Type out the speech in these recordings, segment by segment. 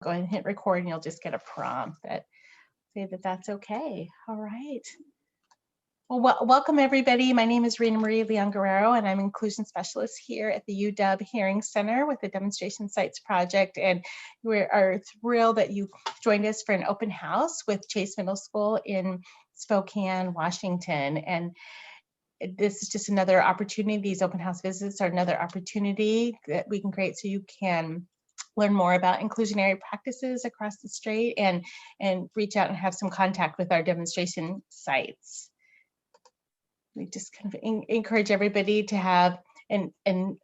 Go ahead and hit record and you'll just get a prompt that say that that's okay. All right. Well, welcome everybody. My name is Rena Marie Leon Guerrero and I'm inclusion specialist here at the UW Hearing Center with the Demonstration Sites Project. And we are thrilled that you joined us for an open house with Chase Middle School in Spokane, Washington. And this is just another opportunity. These open house visits are another opportunity that we can create so you can learn more about inclusionary practices across the state and reach out and have some contact with our demonstration sites. We just kind of encourage everybody to have an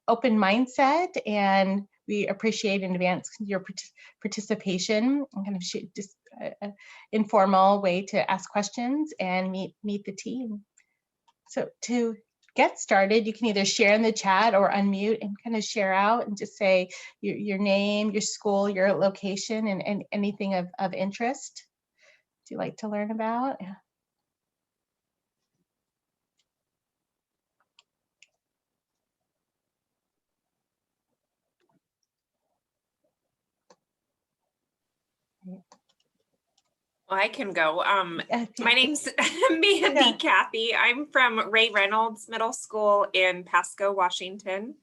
open mindset, and we appreciate in advance your participation and kind of just an informal way to ask questions and meet the team. So to get started, you can either share in the chat or unmute and kind of share out and just say your name, your school, your location, and anything of interest you'd like to learn about. Yeah. Well, I can go. My name's Mandy Kathy. I'm from Ray Reynolds Middle School in Pasco, Washington.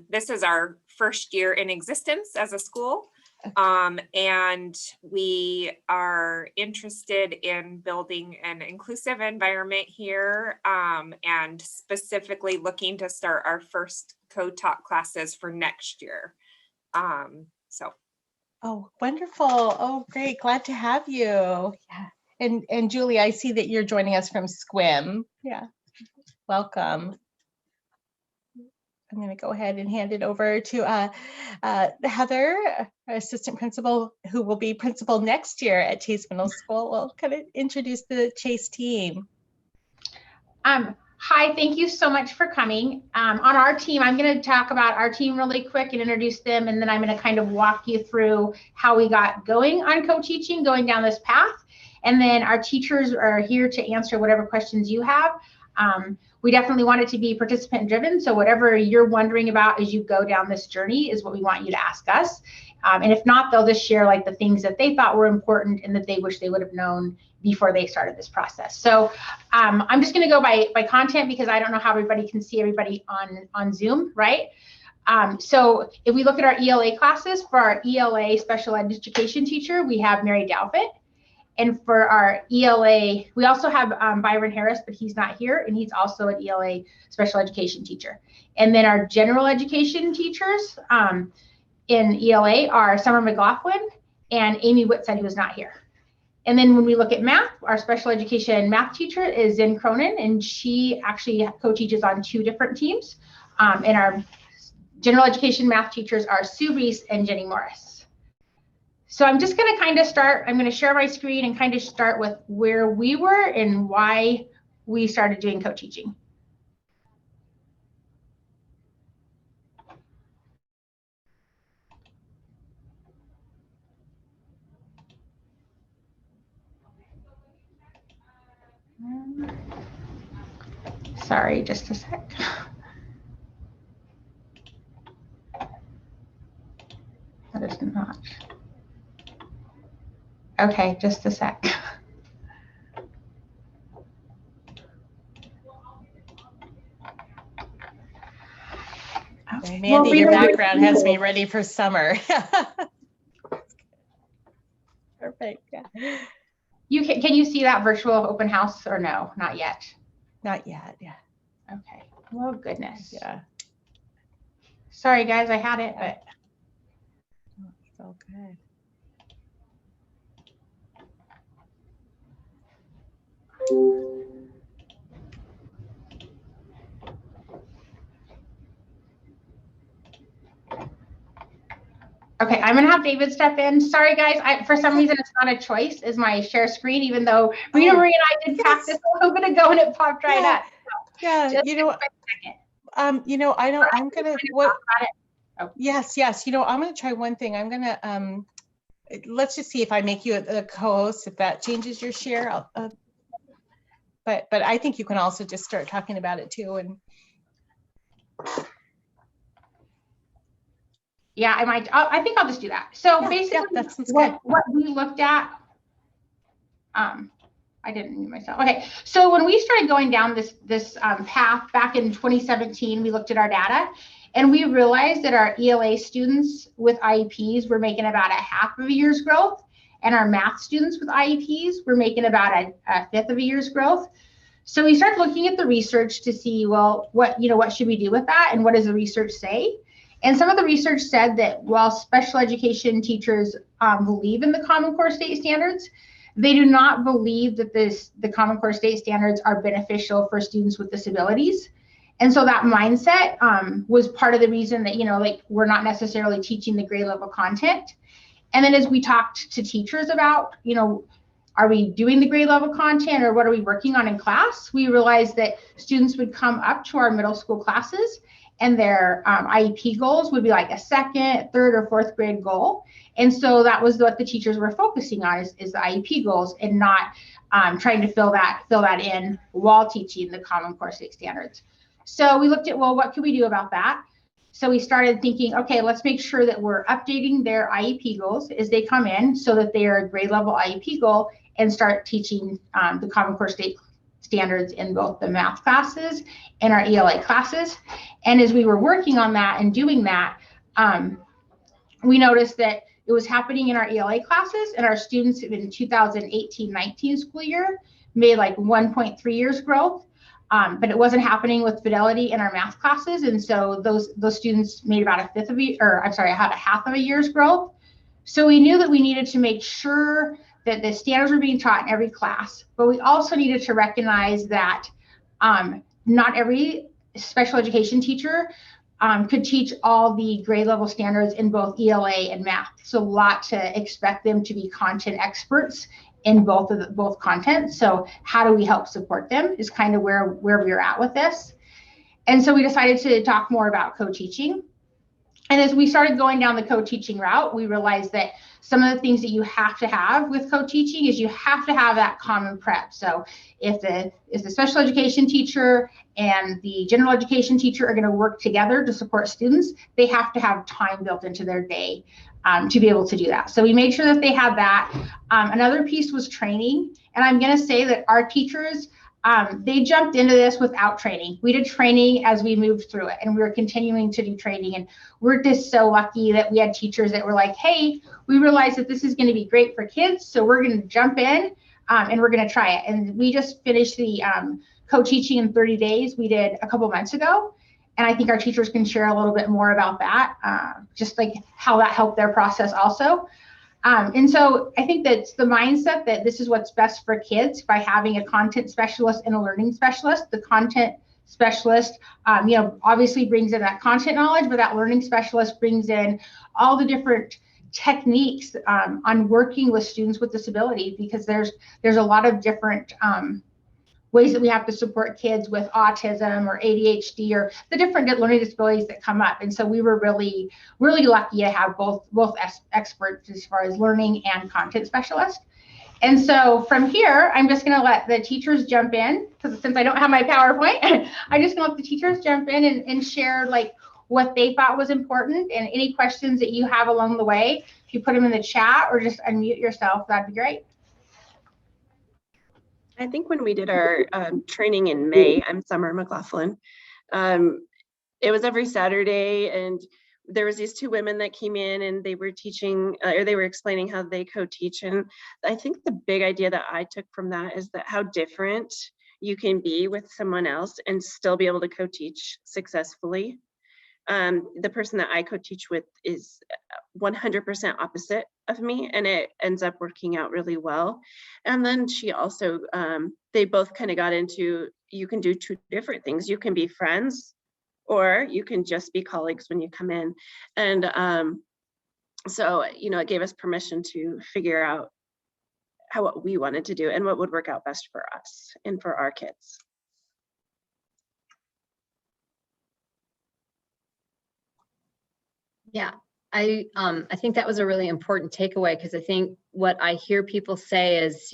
This is our first year in existence as a school. And we are interested in building an inclusive environment here, and specifically looking to start our first co-taught classes for next year. Oh, wonderful. Oh, great. Glad to have you. Yeah. And Julie, I see that you're joining us from SCWM. Yeah. Welcome. I'm going to go ahead and hand it over to Heather, assistant principal, who will be principal next year at Chase Middle School. We'll kind of introduce the Chase team. Hi, thank you so much for coming. On our team, I'm going to talk about our team really quick and introduce them, and then I'm going to kind of walk you through how we got going on co-teaching, going down this path. And then our teachers are here to answer whatever questions you have. We definitely want it to be participant driven, so whatever you're wondering about as you go down this journey is what we want you to ask us. And if not, they'll just share like the things that they thought were important and that they wish they would have known before they started this process. So I'm just going to go by content because I don't know how everybody can see everybody on Zoom, right? So if we look at our ELA classes, for our ELA special education teacher, we have Mary Dalvett. And for our ELA, we also have Byron Harris, but he's not here, and he's also an ELA special education teacher. And then our general education teachers in ELA are Summer McLaughlin and Amy Whitside, who is not here. And then when we look at math, our special education math teacher is Zen Cronin, and she actually co-teaches on 2 different teams. And our general education math teachers are Sue Reese and Jenny Morris. So I'm just going to kind of start, I'm going to share my screen and kind of start with where we were and why we started doing co-teaching. Sorry, just a sec. That is not. Okay, just a sec. Okay. Mandy, your background has me ready for summer. Perfect. Yeah. Can you see that virtual open house or no? Not yet. Not yet. Yeah. Okay. Oh goodness. Yeah. Sorry guys, I had it, but it's all good. Okay, I'm gonna have David step in. Sorry guys, for some reason it's not a choice, is my share screen, even though Rena Marie and I did practice a little bit ago and it popped right up. So yeah, you know, I'm gonna what? Oh. Yes, you know, I'm gonna try one thing. I'm gonna let's just see if I make you a co-host, if that changes your share. But I think you can also just start talking about it too. And Yeah, I think I'll just do that. So Yeah, basically, that sounds good. what we looked at, I didn't mute myself. Okay, so when we started going down this path back in 2017, we looked at our data, and we realized that our ELA students with IEPs were making about a half of a year's growth, and our math students with IEPs were making about a fifth of a year's growth. So we started looking at the research to see, well, what should we do with that, and what does the research say? And some of the research said that while special education teachers believe in the Common Core state standards, they do not believe that the Common Core state standards are beneficial for students with disabilities. And so that mindset was part of the reason that, like, we're not necessarily teaching the grade level content. And then as we talked to teachers about, are we doing the grade level content, or what are we working on in class? We realized that students would come up to our middle school classes, and their IEP goals would be like a second, third, or fourth grade goal. And so that was what the teachers were focusing on, is the IEP goals, and not trying to fill that in while teaching the Common Core state standards. So we looked at, well, what could we do about that? So we started thinking, okay, let's make sure that we're updating their IEP goals as they come in, so that they are a grade level IEP goal, and start teaching the Common Core state standards in both the math classes and our ELA classes. And as we were working on that and doing that, we noticed that it was happening in our ELA classes, and our students in 2018-19 school year made like 1.3 years growth. But it wasn't happening with Fidelity in our math classes. And so those students made about had a half of a year's growth. So we knew that we needed to make sure that the standards were being taught in every class, but we also needed to recognize that not every special education teacher could teach all the grade level standards in both ELA and math. So a lot to expect them to be content experts in both content. So how do we help support them is kind of where we're at with this. And so we decided to talk more about co-teaching. And as we started going down the co-teaching route, we realized that some of the things that you have to have with co-teaching is you have to have that common prep. So if the special education teacher and the general education teacher are going to work together to support students, they have to have time built into their day to be able to do that. So we made sure that they had that. Another piece was training. And I'm going to say that our teachers, they jumped into this without training. We did training as we moved through it, and we were continuing to do training. And we're just so lucky that we had teachers that were like, hey, we realize that this is going to be great for kids, so we're going to jump in and we're going to try it. And we just finished the co-teaching in 30 days we did a couple months ago. And I think our teachers can share a little bit more about that, just like how that helped their process also. And so I think that's the mindset that this is what's best for kids by having a content specialist and a learning specialist. The content specialist, obviously brings in that content knowledge, but that learning specialist brings in all the different techniques on working with students with disability, because there's a lot of different ways that we have to support kids with autism or ADHD or the different learning disabilities that come up. And so we were really, really lucky to have both experts as far as learning and content specialists. And so from here, I'm just going to let the teachers jump in, because since I don't have my PowerPoint, I'm just going to let the teachers jump in and share like what they thought was important, and any questions that you have along the way. If you put them in the chat or just unmute yourself, that'd be great. I think when we did our training in May, I'm Summer McLaughlin, it was every Saturday, and there was these two women that came in and they were teaching, or they were explaining how they co-teach. And I think the big idea that I took from that is that how different you can be with someone else and still be able to co-teach successfully. The person that I co-teach with is 100% opposite of me, and it ends up working out really well. And then she also, they both kind of got into, you can do two different things. You can be friends, or you can just be colleagues when you come in. And so, it gave us permission to figure out what we wanted to do and what would work out best for us and for our kids. Yeah, I think that was a really important takeaway, because I think what I hear people say is,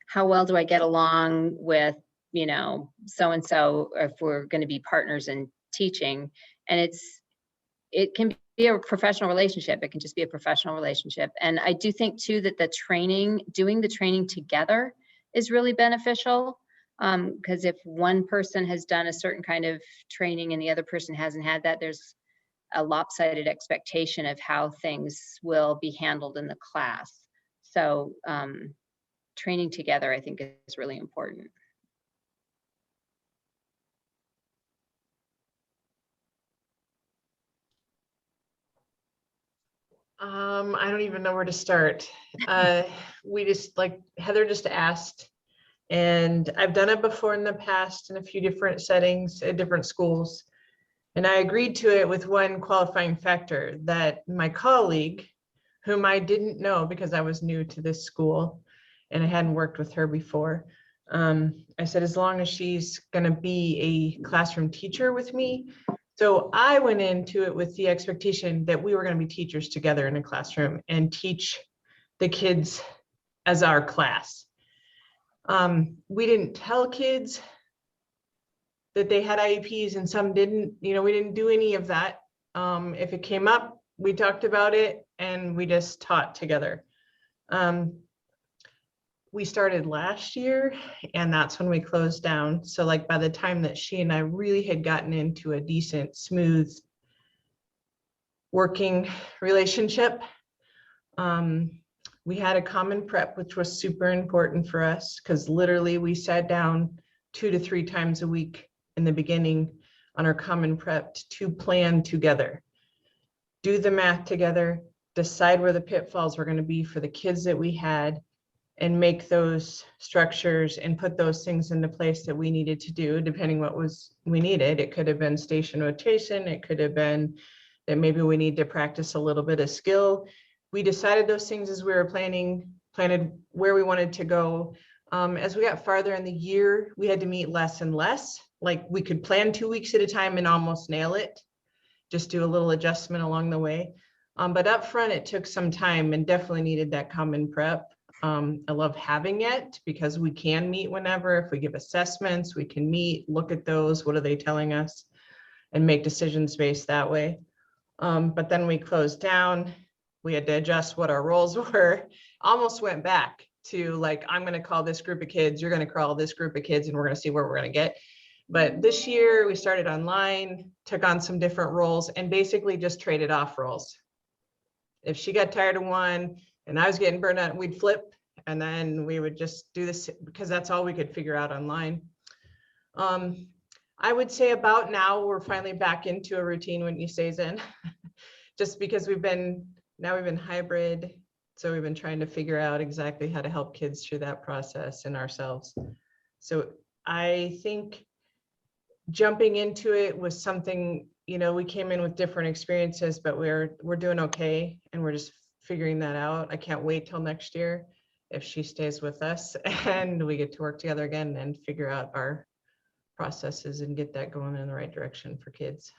how well do I get along with, so-and-so if we're going to be partners in teaching? And it can be a professional relationship. It can just be a professional relationship. And I do think too that the training, doing the training together is really beneficial. Because if one person has done a certain kind of training and the other person hasn't had that, there's a lopsided expectation of how things will be handled in the class. So training together, I think, is really important. I don't even know where to start. We just, like Heather just asked, and I've done it before in the past in a few different settings at different schools. And I agreed to it with one qualifying factor, that my colleague, whom I didn't know because I was new to this school and I hadn't worked with her before, I said, as long as she's going to be a classroom teacher with me. So I went into it with the expectation that we were going to be teachers together in a classroom and teach the kids as our class. We didn't tell kids that they had IEPs and some didn't, we didn't do any of that. If it came up, we talked about it and we just taught together. We started last year and that's when we closed down. So like by the time that she and I really had gotten into a decent, smooth working relationship, we had a common prep, which was super important for us because literally we sat down 2 to 3 times a week in the beginning on our common prep to plan together, do the math together, decide where the pitfalls were going to be for the kids that we had, and make those structures and put those things into place that we needed to do, depending what we needed. It could have been station rotation. It could have been that maybe we need to practice a little bit of skill. We decided those things as we were planted where we wanted to go. As we got farther in the year, we had to meet less and less. Like we could plan 2 weeks at a time and almost nail it, just do a little adjustment along the way. But up front, it took some time and definitely needed that common prep. I love having it because we can meet whenever. If we give assessments, we can meet, look at those, what are they telling us, and make decisions based that way. But then we closed down. We had to adjust what our roles were. Almost went back to like, I'm going to call this group of kids, you're going to call this group of kids, and we're going to see where we're going to get. But this year we started online, took on some different roles, and basically just traded off roles. If she got tired of one and I was getting burned out, we'd flip, and then we would just do this because that's all we could figure out online. I would say about now we're finally back into a routine, wouldn't you say, Zen? Just because we've been hybrid, so we've been trying to figure out exactly how to help kids through that process and ourselves. So I think jumping into it was something, we came in with different experiences, but we're doing okay, and we're just figuring that out. I can't wait till next year if she stays with us and we get to work together again and figure out our processes and get that going in the right direction for kids.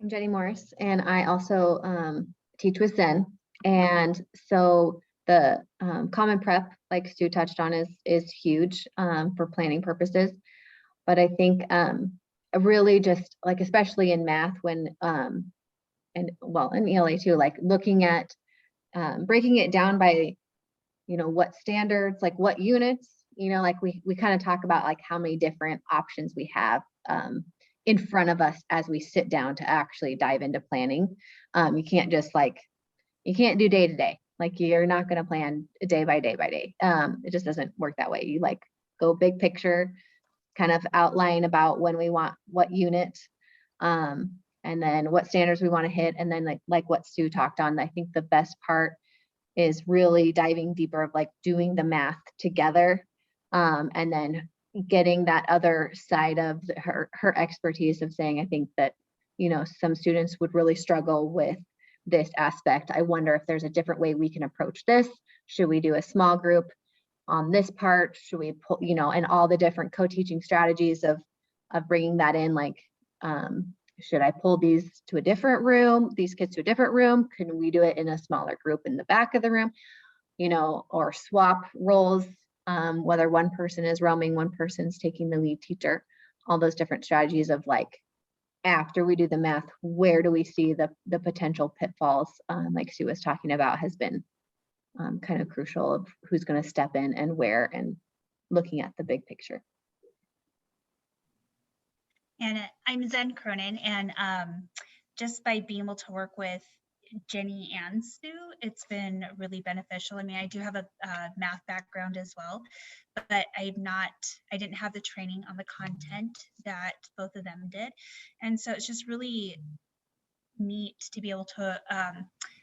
I'm Jenny Morris, and I also teach with Zen. And so the common prep, like Stu touched on, is huge for planning purposes. But I think really just like, especially in math, when and well, in ELA too, like looking at breaking it down by, what standards, like what units, like we kind of talk about like how many different options we have in front of us as we sit down to actually dive into planning. You can't just you can't do day to day. Like you're not going to plan day by day by day. It just doesn't work that way. You go big picture, kind of outline about when we want what unit, and then what standards we want to hit. And then like what Stu talked on, I think the best part is really diving deeper of doing the math together, and then getting that other side of her expertise of saying, I think that, some students would really struggle with this aspect. I wonder if there's a different way we can approach this. Should we do a small group on this part? Should we pull, and all the different co-teaching strategies of bringing that in, should I pull these kids to a different room? Can we do it in a smaller group in the back of the room, or swap roles, whether one person is roaming, one person's taking the lead teacher all those different strategies of like, after we do the math, where do we see the potential pitfalls, like Sue was talking about, has been kind of crucial of who's going to step in and where, and looking at the big picture. And I'm Zen Cronin, and just by being able to work with Jenny and Sue, it's been really beneficial. I mean, I do have a math background as well, but I didn't have the training on the content that both of them did. And so it's just really neat to be able to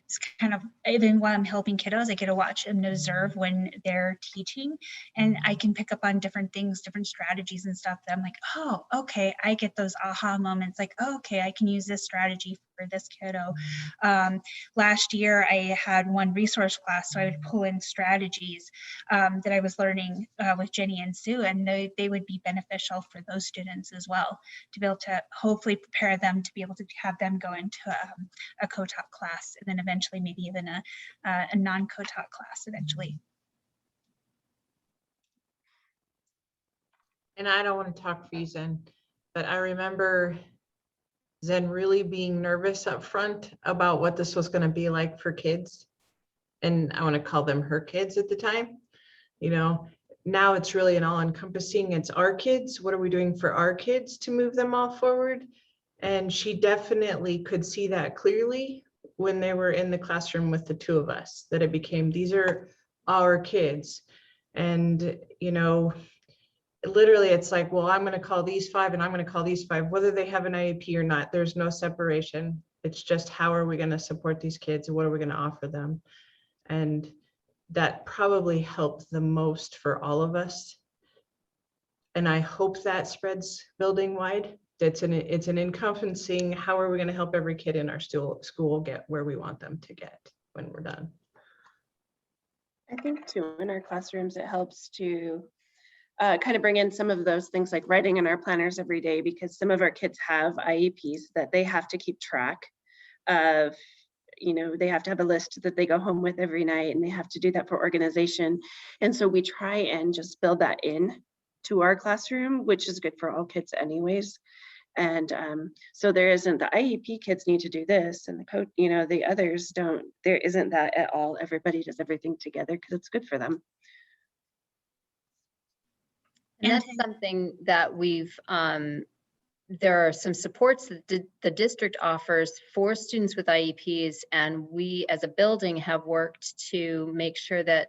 it's kind of, even while I'm helping kiddos, I get to watch and observe when they're teaching, and I can pick up on different things, different strategies and stuff that I'm like, oh, okay, I get those aha moments, like, oh, okay, I can use this strategy for this kiddo. Last year I had one resource class, so I would pull in strategies that I was learning with Jenny and Sue, and they would be beneficial for those students as well, to be able to hopefully prepare them to be able to have them go into a co-taught class, and then eventually maybe even a non-co-taught class eventually. And I don't want to talk for you, Zen, but I remember Zen really being nervous up front about what this was going to be like for kids. And I want to call them her kids at the time. You know, now it's really an all-encompassing, it's our kids. What are we doing for our kids to move them all forward? And she definitely could see that clearly when they were in the classroom with the two of us, that it became, these are our kids. And, you know, literally it's like, well, I'm going to call these 5 and I'm going to call these 5, whether they have an IEP or not. There's no separation. It's just, how are we going to support these kids? What are we going to offer them? And that probably helped the most for all of us. And I hope that spreads building wide. It's an encompassing, how are we going to help every kid in our school get where we want them to get when we're done? I think too, in our classrooms, it helps to kind of bring in some of those things like writing in our planners every day, because some of our kids have IEPs that they have to keep track of. You know, they have to have a list that they go home with every night, and they have to do that for organization. And so we try and just build that in to our classroom, which is good for all kids anyways. And so there isn't the IEP kids need to do this and the others don't. There isn't that at all. Everybody does everything together because it's good for them. And that's something that we've, there are some supports that the district offers for students with IEPs, and we as a building have worked to make sure that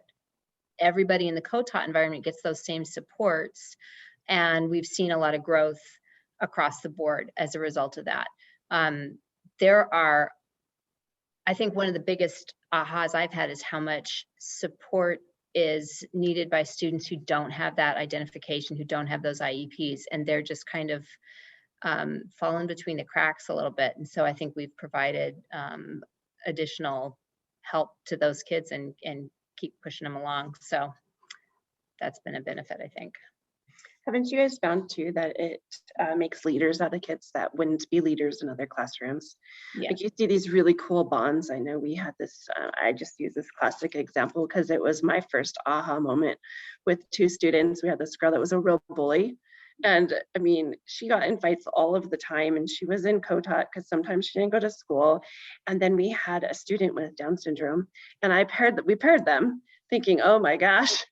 everybody in the co-taught environment gets those same supports. And we've seen a lot of growth across the board as a result of that. I think one of the biggest ahas I've had is how much support is needed by students who don't have that identification, who don't have those IEPs, and they're just kind of fallen between the cracks a little bit. And so I think we've provided additional help to those kids and keep pushing them along. So that's been a benefit, I think. Haven't you guys found too that it makes leaders out of kids that wouldn't be leaders in other classrooms? Yeah. Like you see these really cool bonds. I know we had this, I just use this classic example because it was my first aha moment with 2 students. We had this girl that was a real bully. And I mean, she got in fights all of the time, and she was in co-taught because sometimes she didn't go to school. And then we had a student with Down syndrome, and we paired them thinking, oh my gosh,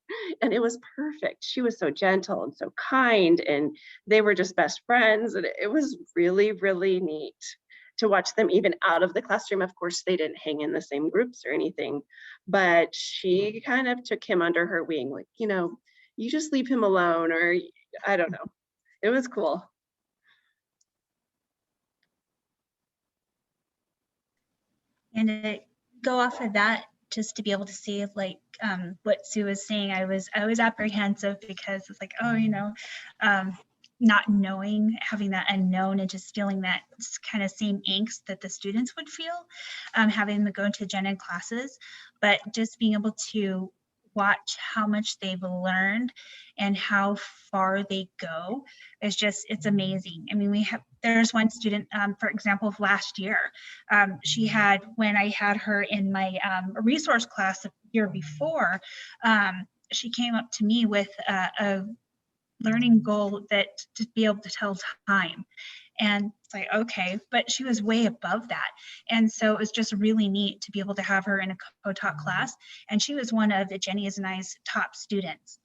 and it was perfect. She was so gentle and so kind, and they were just best friends. And it was really, really neat to watch them even out of the classroom. Of course, they didn't hang in the same groups or anything, but she kind of took him under her wing, like, you just leave him alone, or I don't know. It was cool. And to go off of that, just to be able to see like what Sue was saying, I was apprehensive because it's like, not knowing, having that unknown, and just feeling that kind of same angst that the students would feel, having them go into gen ed classes, but just being able to watch how much they've learned and how far they go is just, it's amazing. I mean, there's one student, for example, of last year, when I had her in my resource class the year before, she came up to me with learning goal that to be able to tell time. And it's like, okay, but she was way above that. And so it was just really neat to be able to have her in a co-taught class. And she was one of Jenny's and I's top students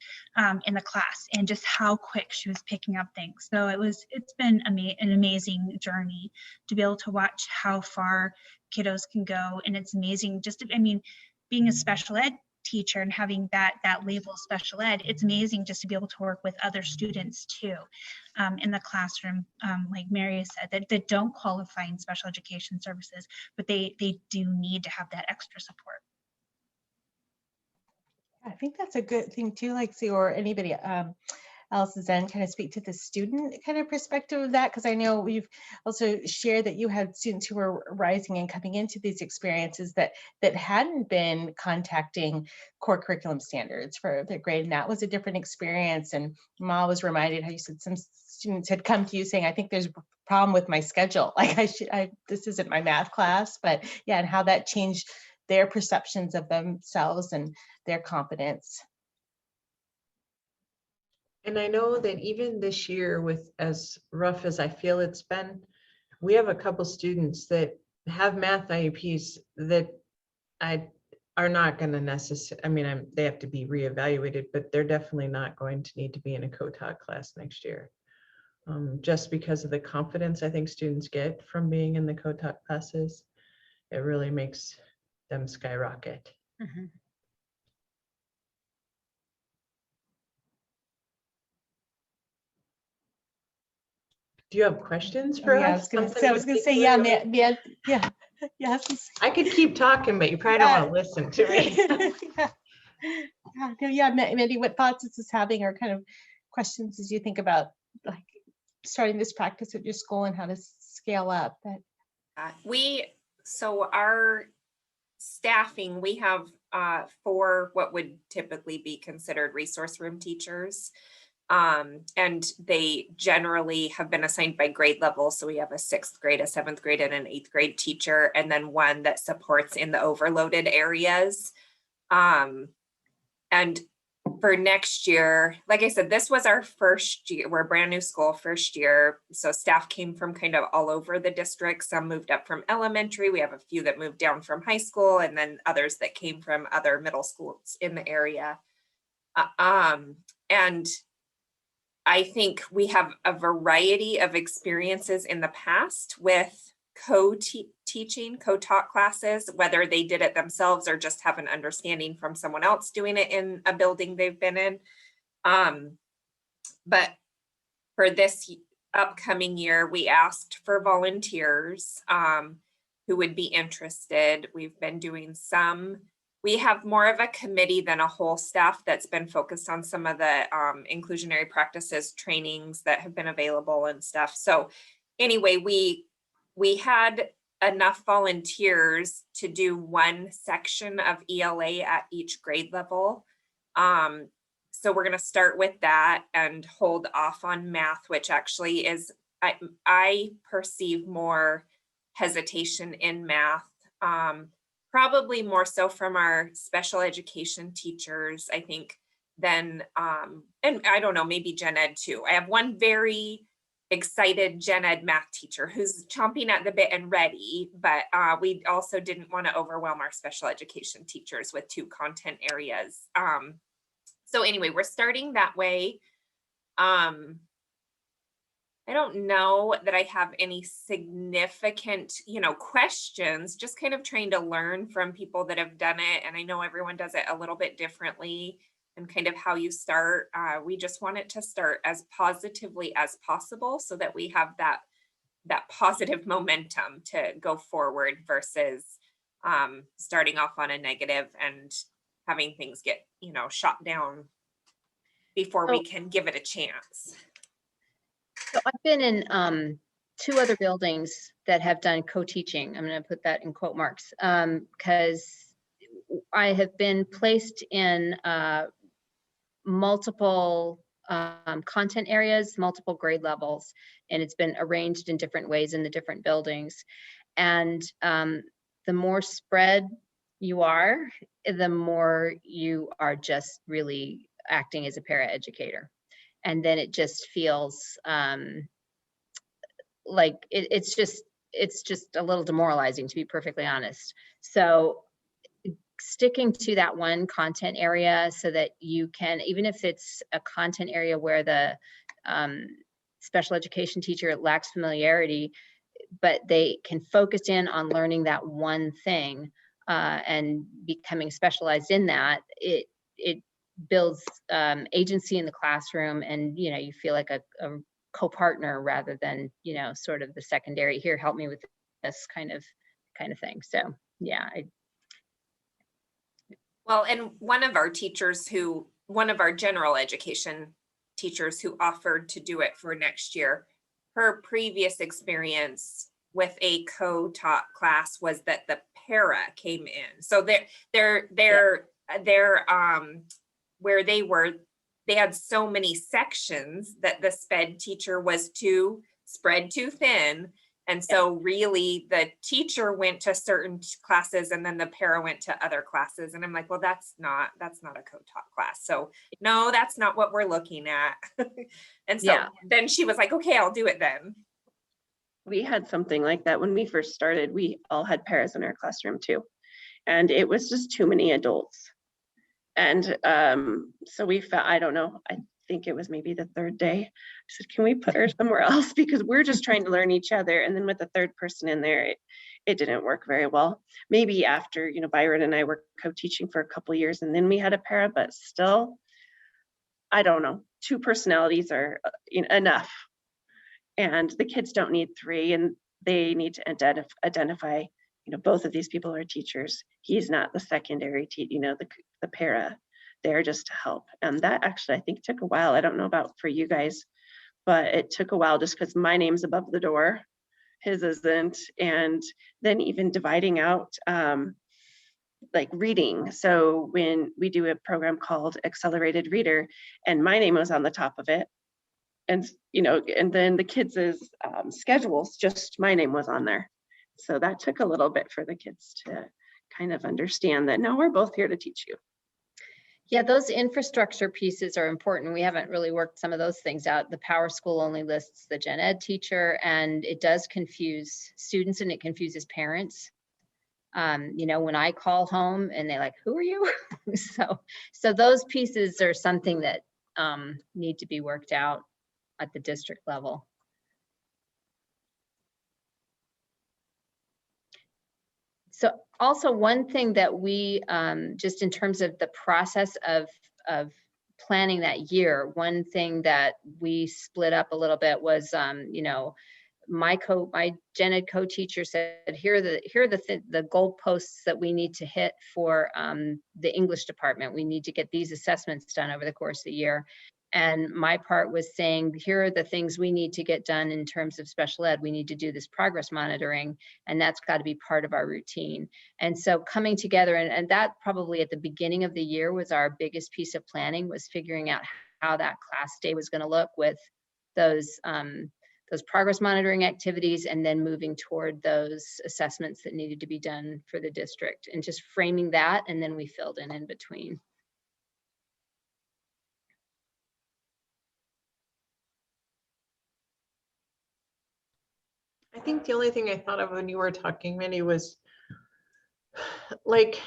in the class, and just how quick she was picking up things. So it's been an amazing journey to be able to watch how far kiddos can go. And it's amazing being a special ed teacher and having that label special ed, it's amazing just to be able to work with other students too in the classroom, like Mary said, that don't qualify in special education services, but they do need to have that extra support. I think that's a good thing too, Lexi, or anybody else, Zen, kind of speak to the student kind of perspective of that, because I know we've also shared that you had students who were rising and coming into these experiences that hadn't been contacting core curriculum standards for their grade, and that was a different experience. And Ma was reminded how you said some students had come to you saying, I think there's a problem with my schedule, like this isn't my math class, but yeah, and how that changed their perceptions of themselves and their competence. And I know that even this year, with as rough as I feel it's been, we have a couple students that have math IEPs that are not going to necessarily, they have to be reevaluated, but they're definitely not going to need to be in a co-taught class next year. Just because of the confidence I think students get from being in the co-taught classes, it really makes them skyrocket. Mm-hmm. Do you have questions for Yeah, us? I was gonna say, yeah, yeah. Yes. I could keep talking, but you probably don't want to listen to me. Yeah, Mandy, what thoughts is this having, or kind of questions as you think about like starting this practice at your school and how to scale up? So our staffing, we have 4 what would typically be considered resource room teachers. And they generally have been assigned by grade level. So we have a 6th grade, a 7th grade, and an 8th grade teacher, and then one that supports in the overloaded areas. And for next year, like I said, this was our first year. We're a brand new school, first year. So staff came from kind of all over the district. Some moved up from elementary. We have a few that moved down from high school, and then others that came from other middle schools in the area. And I think we have a variety of experiences in the past with co-teaching, co-taught classes, whether they did it themselves or just have an understanding from someone else doing it in a building they've been in. But for this upcoming year, we asked for volunteers who would be interested. We've been doing we have more of a committee than a whole staff that's been focused on some of the inclusionary practices trainings that have been available and stuff. So anyway, we had enough volunteers to do one section of ELA at each grade level. So we're going to start with that and hold off on math, which actually is, I perceive more hesitation in math. Probably more so from our special education teachers, I think, than, and I don't know, maybe gen ed too. I have one very excited gen ed math teacher who's chomping at the bit and ready, but we also didn't want to overwhelm our special education teachers with 2 content areas. So anyway, we're starting that way. I don't know that I have any significant, questions, just kind of trying to learn from people that have done it. And I know everyone does it a little bit differently and kind of how you start. We just want it to start as positively as possible so that we have that positive momentum to go forward versus starting off on a negative and having things get, shot down before we can give it a chance. So I've been in 2 other buildings that have done co-teaching. I'm going to put that in quote marks because I have been placed in multiple content areas, multiple grade levels, and it's been arranged in different ways in the different buildings. And the more spread you are, the more you are just really acting as a paraeducator. And then it just feels like it's just a little demoralizing, to be perfectly honest. So sticking to that one content area so that you can, even if it's a content area where the special education teacher lacks familiarity, but they can focus in on learning that one thing and becoming specialized in that, it builds agency in the classroom, and you feel like a co-partner rather than sort of the secondary, here, help me with this kind of thing. So yeah. Well, and one of our general education teachers who offered to do it for next year, her previous experience with a co-taught class was that the para came in. So they're where they were, they had so many sections that the sped teacher was spread too thin. And so really the teacher went to certain classes and then the para went to other classes. And I'm like, well, that's not a co-taught class. So no, that's not what we're looking at. And so then she was like, okay, I'll do it then. We had something like that when we first started. We all had paras in our classroom too. And it was just too many adults. And so we felt, I don't know, I think it was maybe the third day, I said, can we put her somewhere else? Because we're just trying to learn each other. And then with the third person in there, it didn't work very well. Maybe after, Byron and I were co-teaching for a couple of years and then we had a para, but still, I don't know, 2 personalities are enough. And the kids don't need 3, and they need to identify, both of these people are teachers. He's not the secondary the para. They're just to help. And that actually, I think, took a while. I don't know about for you guys, but it took a while just because my name's above the door, his isn't. And then even dividing out like reading. So when we do a program called Accelerated Reader, and my name was on the top of it, and and then the kids' schedules, just my name was on there. So that took a little bit for the kids to kind of understand that, no, we're both here to teach you. Yeah, those infrastructure pieces are important. We haven't really worked some of those things out. The Power School only lists the gen ed teacher, and it does confuse students and it confuses parents. When I call home and they're like, who are you? so those pieces are something that need to be worked out at the district level. So also one thing that we, just in terms of the process of planning that year, one thing that we split up a little bit was, my gen ed co-teacher said, here are the goalposts that we need to hit for the English department. We need to get these assessments done over the course of the year. And my part was saying, here are the things we need to get done in terms of special ed. We need to do this progress monitoring, and that's got to be part of our routine. And so coming together, and that probably at the beginning of the year was our biggest piece of planning, was figuring out how that class day was going to look with those progress monitoring activities, and then moving toward those assessments that needed to be done for the district, and just framing that, and then we filled in between. I think the only thing I thought of when you were talking, Mindy, was like,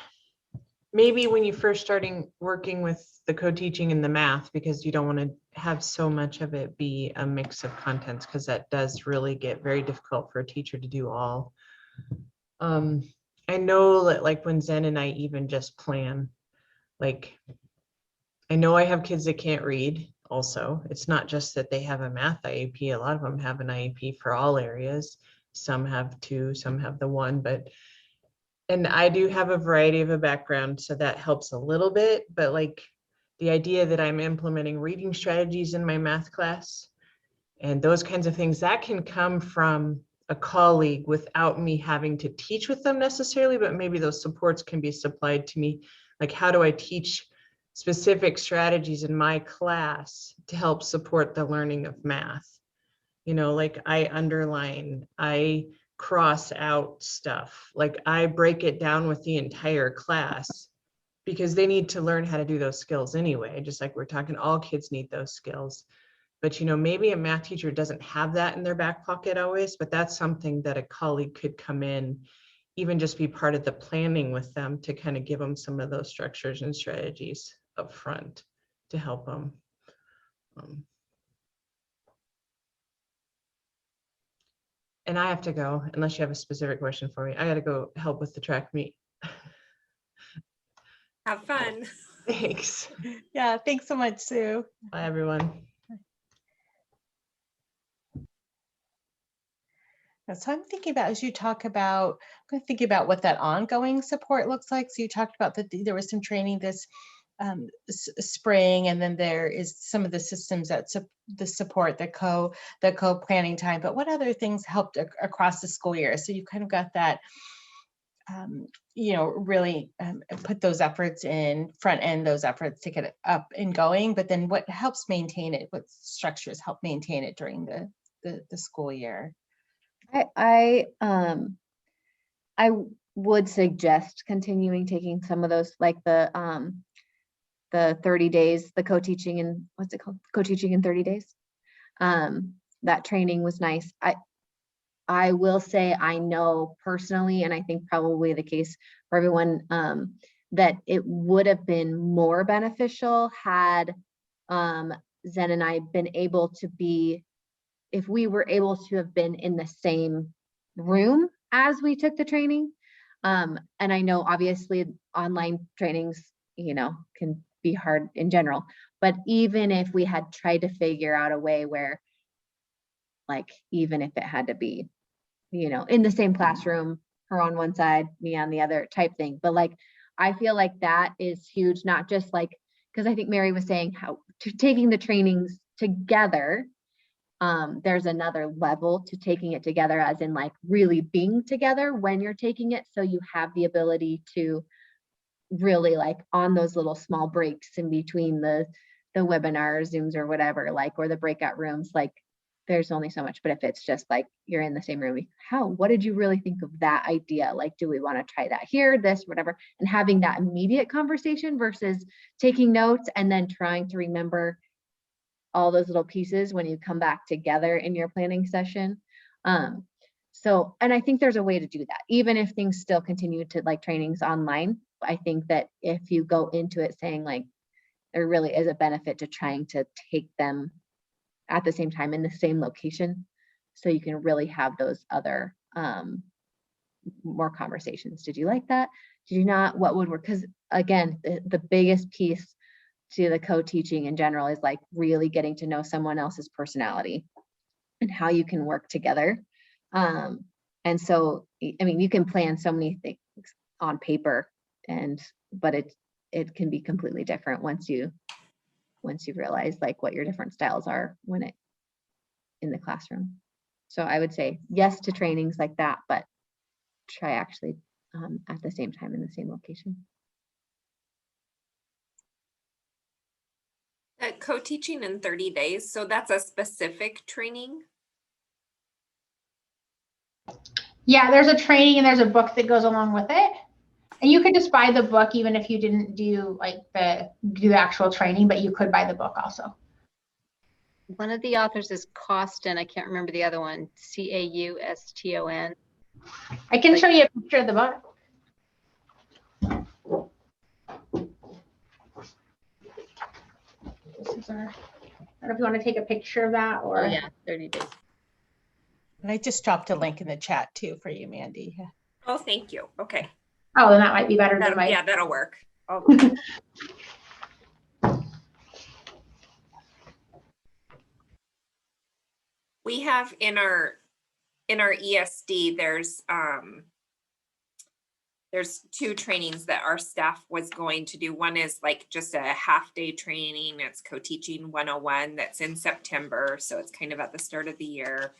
maybe when you first starting working with the co-teaching and the math, because you don't want to have so much of it be a mix of contents, because that does really get very difficult for a teacher to do all. I know that like when Zen and I even just plan, like, I know I have kids that can't read. Also, it's not just that they have a math IEP. A lot of them have an IEP for all areas. Some have 2, some have the 1, and I do have a variety of a background, so that helps a little bit. But like the idea that I'm implementing reading strategies in my math class and those kinds of things, that can come from a colleague without me having to teach with them necessarily, but maybe those supports can be supplied to me. Like, how do I teach specific strategies in my class to help support the learning of math? Like I underline, I cross out stuff, like I break it down with the entire class, because they need to learn how to do those skills anyway. Just like we're talking, all kids need those skills. But, you know, maybe a math teacher doesn't have that in their back pocket always, but that's something that a colleague could come in, even just be part of the planning with them to kind of give them some of those structures and strategies up front to help them. And I have to go, unless you have a specific question for me. I got to go help with the track meet. Have fun. Thanks. Yeah, thanks so much, Sue. Bye, everyone. So I'm thinking about, as you talk about, I'm thinking about what that ongoing support looks like. So you talked about that there was some training this spring, and then there is some of the systems that the support, the co-planning time. But what other things helped across the school year? So you kind of got that, you know, really put those efforts in, front end those efforts to get it up and going. But then what helps maintain it? What structures help maintain it during the school year? I would suggest continuing taking some of those, like the 30 days, the co-teaching, and what's it called? Co-teaching in 30 days. That training was nice. I will say, I know personally, and I think probably the case for everyone, that it would have been more beneficial had Zen and I been able to be, if we were able to have been in the same room as we took the training. And I know obviously online trainings, you know, can be hard in general, but even if we had tried to figure out a way where, like, even if it had to be, you know, in the same classroom, her on one side, me on the other type thing. But like, I feel like that is huge, not just like, because I think Mary was saying how taking the trainings together, there's another level to taking it together, as in like really being together when you're taking it. So you have the ability to really, like, on those little small breaks in between the webinars, Zooms or whatever, like, or the breakout rooms, like, there's only so much. But if it's just like you're in the same room, what did you really think of that idea? Like, do we want to try that here, this, whatever, and having that immediate conversation versus taking notes and then trying to remember all those little pieces when you come back together in your planning session. So, and I think there's a way to do that, even if things still continue to, like, trainings online. I think that if you go into it saying, like, there really is a benefit to trying to take them at the same time in the same location, so you can really have those other more conversations. Did you like that? Did you not? What would work? Because again, the biggest piece to the co-teaching in general is like really getting to know someone else's personality and how you can work together. And so, I mean, you can plan so many things on paper, but it can be completely different once you realize, like, what your different styles are when it in the classroom. So I would say yes to trainings like that, but try actually at the same time in the same location. Co-teaching in 30 days. So that's a specific training. Yeah, there's a training and there's a book that goes along with it. And you could just buy the book even if you didn't do like the actual training, but you could buy the book also. One of the authors is Causton. I can't remember the other one. Causton. I can show you a picture of the book. This is our, I don't know if you want to take a picture of that or. Oh yeah, 30 days. And I just dropped a link in the chat too for you, Mandy. Oh, thank you. Okay. Oh, then that might be better than my. Yeah, that'll work. Oh. We have in our ESD, there's two trainings that our staff was going to do. One is like just a half-day training. It's Co-Teaching 101 that's in September. So it's kind of at the start of the year.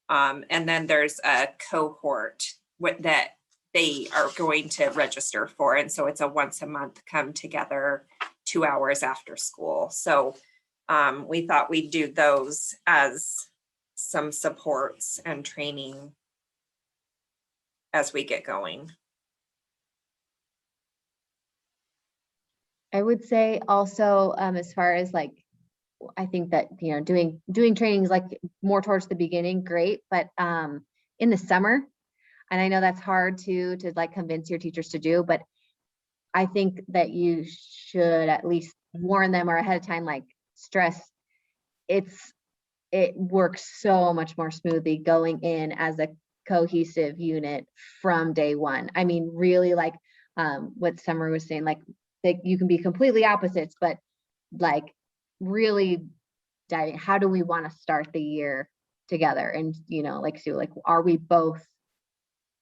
And then there's a cohort that they are going to register for. And so it's a once a month come together 2 hours after school. So we thought we'd do those as some supports and training as we get going. I would say also, as far as like I think that, you know, doing trainings like more towards the beginning, great, but in the summer, and I know that's hard to like convince your teachers to do, but I think that you should at least warn them or ahead of time, like stress, it works so much more smoothly going in as a cohesive unit from day one. I mean, really, like what Summer was saying, like you can be completely opposites, but like really diving, how do we want to start the year together? And, you know, like Sue, like, are we both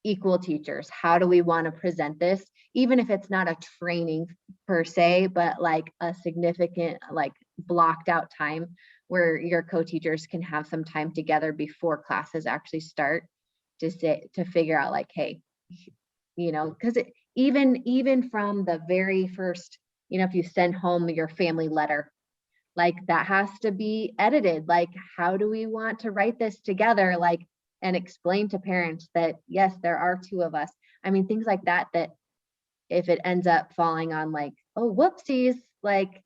equal teachers? How do we want to present this? Even if it's not a training per se, but like a significant, like blocked out time where your co-teachers can have some time together before classes actually start to figure out like, hey, you know, because even from the very first, you know, if you send home your family letter, like that has to be edited. Like, how do we want to write this together? Like, and explain to parents that, yes, there are two of us. I mean, things like that, that if it ends up falling on like, oh, whoopsies, like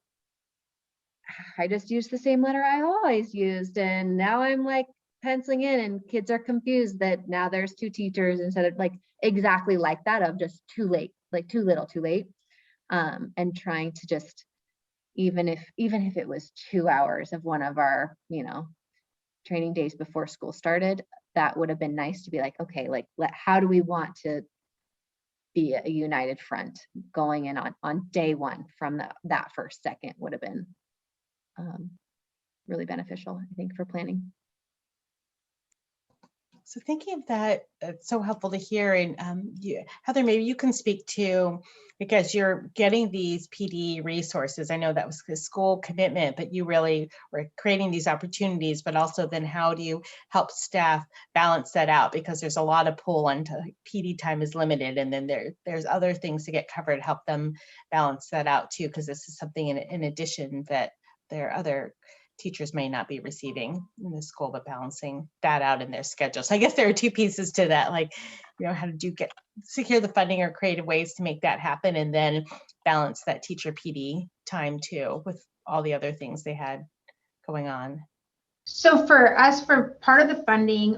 I just used the same letter I always used. And now I'm like penciling in and kids are confused that now there's two teachers instead of like exactly like that of just too late, like too little, too late. And trying to just, even if it was 2 hours of one of our, you know, training days before school started, that would have been nice to be like, okay, like how do we want to be a united front going in on day one from that first second would have been really beneficial, I think, for planning. So thinking of that, it's so helpful to hear. And Heather, maybe you can speak to, because you're getting these PD resources. I know that was a school commitment, but you really were creating these opportunities, but also then how do you help staff balance that out? Because there's a lot of pull on PD time is limited. And then there's other things to get covered, help them balance that out too, because this is something in addition that there are other teachers may not be receiving in the school, but balancing that out in their schedule. So I guess there are two pieces to that, like, you know, how did you secure the funding or creative ways to make that happen, and then balance that teacher PD time too with all the other things they had going on. So for us, for part of the funding,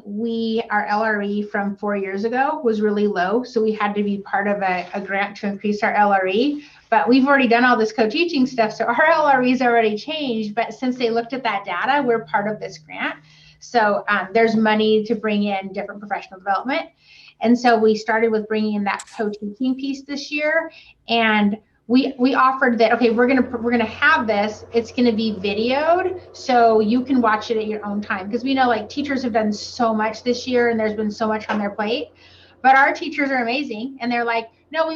our LRE from 4 years ago was really low. So we had to be part of a grant to increase our LRE, but we've already done all this co-teaching stuff. So our LRE's already changed, but since they looked at that data, we're part of this grant. So there's money to bring in different professional development. And so we started with bringing in that co-teaching piece this year. And we offered that, okay, we're gonna have this, it's gonna be videoed so you can watch it at your own time, because we know like teachers have done so much this year and there's been so much on their plate, but our teachers are amazing and they're like, no,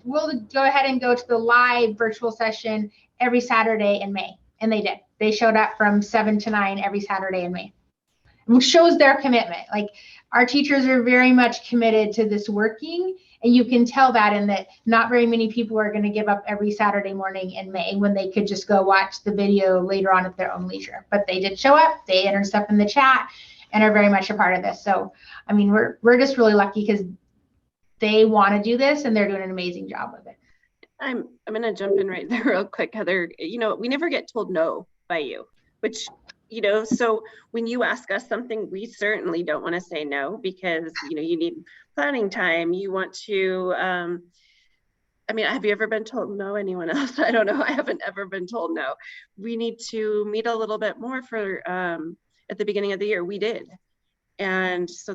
we'll go ahead and go to the live virtual session every Saturday in May. And they did. They showed up from 7 to 9 every Saturday in May, which shows their commitment. Like, our teachers are very much committed to this working, and you can tell that in that not very many people are going to give up every Saturday morning in May when they could just go watch the video later on at their own leisure. But they did show up, they entered stuff in the chat, and are very much a part of this. So, I mean, we're just really lucky because they want to do this and they're doing an amazing job with it. I'm going to jump in right there real quick, Heather. You know, we never get told no by you, which, you know, so when you ask us something, we certainly don't want to say no, because, you know, you need planning time. You want to, I mean, have you ever been told no? Anyone else? I don't know. I haven't ever been told no. We need to meet a little bit more for at the beginning of the year. We did. And so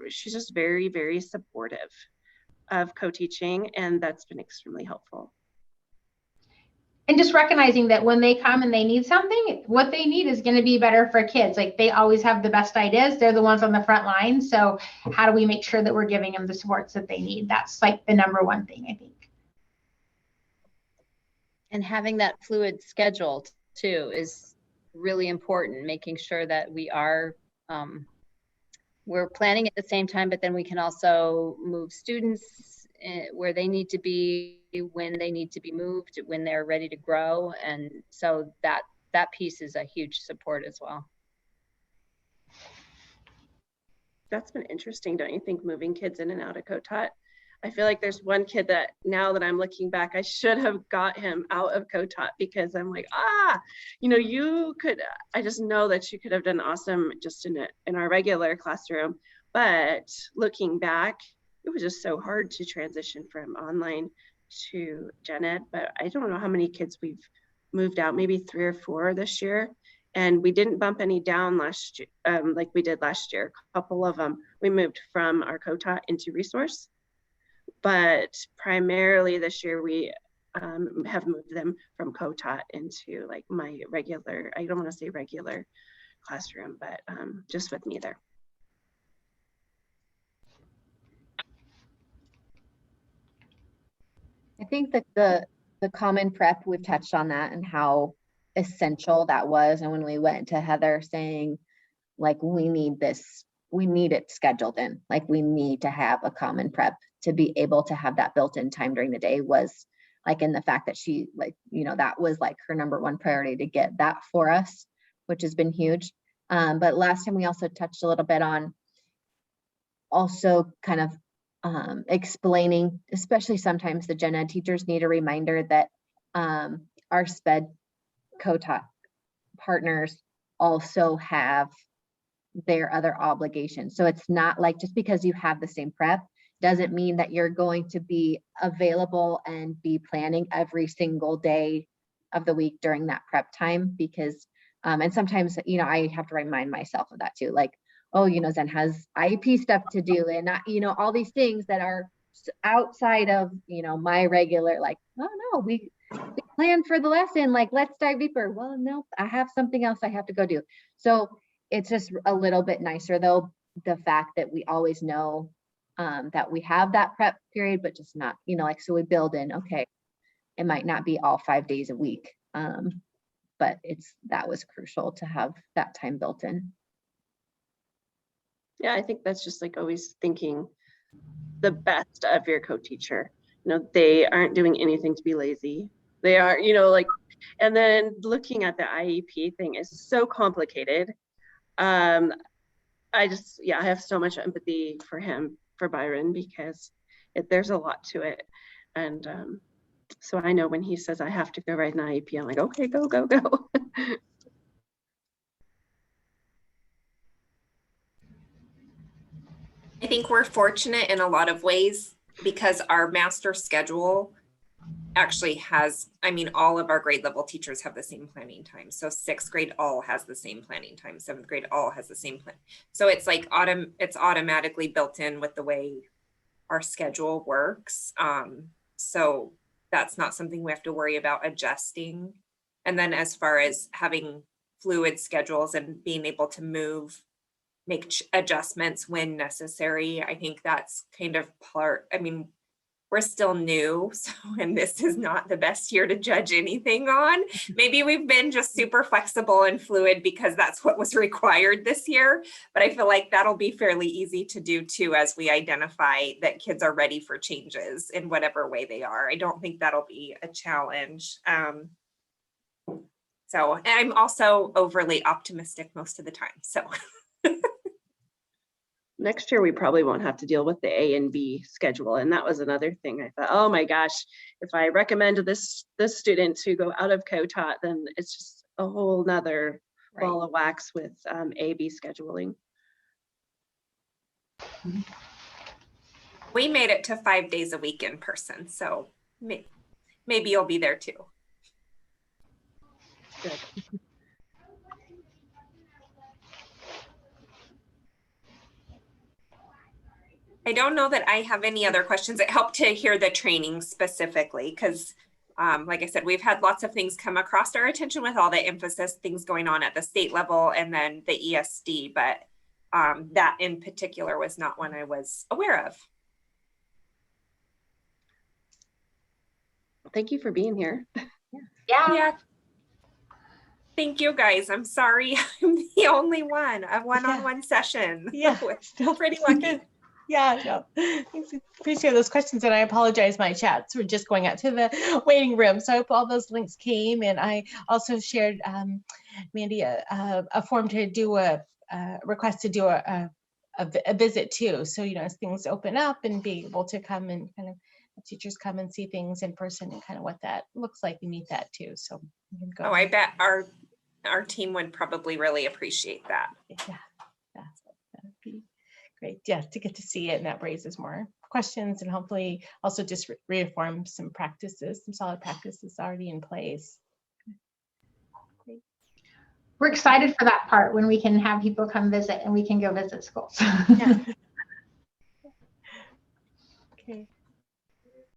she's just very, very supportive of co-teaching, and that's been extremely helpful. And just recognizing that when they come and they need something, what they need is going to be better for kids. Like, they always have the best ideas. They're the ones on the front line. So how do we make sure that we're giving them the supports that they need? That's like the number one thing, I think. And having that fluid schedule too is really important, making sure that we're planning at the same time, but then we can also move students where they need to be, when they need to be moved, when they're ready to grow. And so that piece is a huge support as well. That's been interesting, don't you think, moving kids in and out of co-taught? I feel like there's one kid that now that I'm looking back, I should have got him out of co-taught, because I'm like, you know, you could, I just know that you could have done awesome just in our regular classroom. But looking back, it was just so hard to transition from online to gen ed. But I don't know how many kids we've moved out, maybe 3 or 4 this year. And we didn't bump any down last year, like we did last year. A couple of them, we moved from our co-taught into resource. But primarily this year, we have moved them from co-taught into like my regular, I don't want to say regular classroom, but just with me there. I think that the common prep, we've touched on that and how essential that was. And when we went to Heather saying, like, we need this, we need it scheduled in, like we need to have a common prep to be able to have that built in time during the day, was like, in the fact that she, like, you know, that was like her #1 priority to get that for us, which has been huge. But last time we also touched a little bit on also kind of explaining, especially sometimes the gen ed teachers need a reminder that our SPED co-taught partners also have their other obligations. So it's not like just because you have the same prep doesn't mean that you're going to be available and be planning every single day of the week during that prep time, because and sometimes, you know, I have to remind myself of that too, like, oh, you know, Zen has IEP stuff to do, and you know, all these things that are outside of, you know, my regular, like, oh no, we planned for the lesson, like, let's dive deeper. Well, no, I have something else I have to go do. So it's just a little bit nicer though, the fact that we always know that we have that prep period, but just not, you know, like, so we build in, okay, it might not be all 5 days a week, but that was crucial to have that time built in. Yeah, I think that's just like always thinking the best of your co-teacher. You know, they aren't doing anything to be lazy. They are, you know, like, and then looking at the IEP thing is so complicated. I have so much empathy for him, for Byron, because there's a lot to it. And so I know when he says I have to go write an IEP, I'm like, okay, go, go, go. I think we're fortunate in a lot of ways because our master schedule actually has, I mean, all of our grade level teachers have the same planning time. So 6th grade all has the same planning time. 7th grade all has the same plan. So it's like it's automatically built in with the way our schedule works. So that's not something we have to worry about adjusting. And then as far as having fluid schedules and being able to make adjustments when necessary, I think that's kind of part, I mean, we're still new, so, and this is not the best year to judge anything on. Maybe we've been just super flexible and fluid because that's what was required this year, but I feel like that'll be fairly easy to do too as we identify that kids are ready for changes in whatever way they are. I don't think that'll be a challenge. So, and I'm also overly optimistic most of the time, so. Next year, we probably won't have to deal with the A and B schedule. And that was another thing. I thought, oh my gosh, if I recommend this student to go out of co-taught, then it's just a whole nother ball of wax with A-B scheduling. We made it to 5 days a week in person, so maybe you'll be there too. Good. I don't know that I have any other questions. It helped to hear the training specifically because, like I said, we've had lots of things come across our attention with all the emphasis, things going on at the state level and then the ESD, but that in particular was not one I was aware of. Thank you for being here. Yeah. Thank you guys. I'm sorry I'm the only one, a one-on-one session. Yeah, still pretty lucky. Yeah, no, appreciate those questions, and I apologize. My chats were just going out to the waiting room, so I hope all those links came. And I also shared, Mandy, a form to do a request to do a a visit too. So, as things open up and be able to come and kind of teachers come and see things in person and kind of what that looks like, and meet that too. So you can go. Oh, I bet our team would probably really appreciate that. Yeah, that'd be great. Yeah, to get to see it, and that raises more questions, and hopefully also just reaffirm some practices, some solid practices already in place. Great. We're excited for that part when we can have people come visit and we can go visit schools. Yeah. Okay.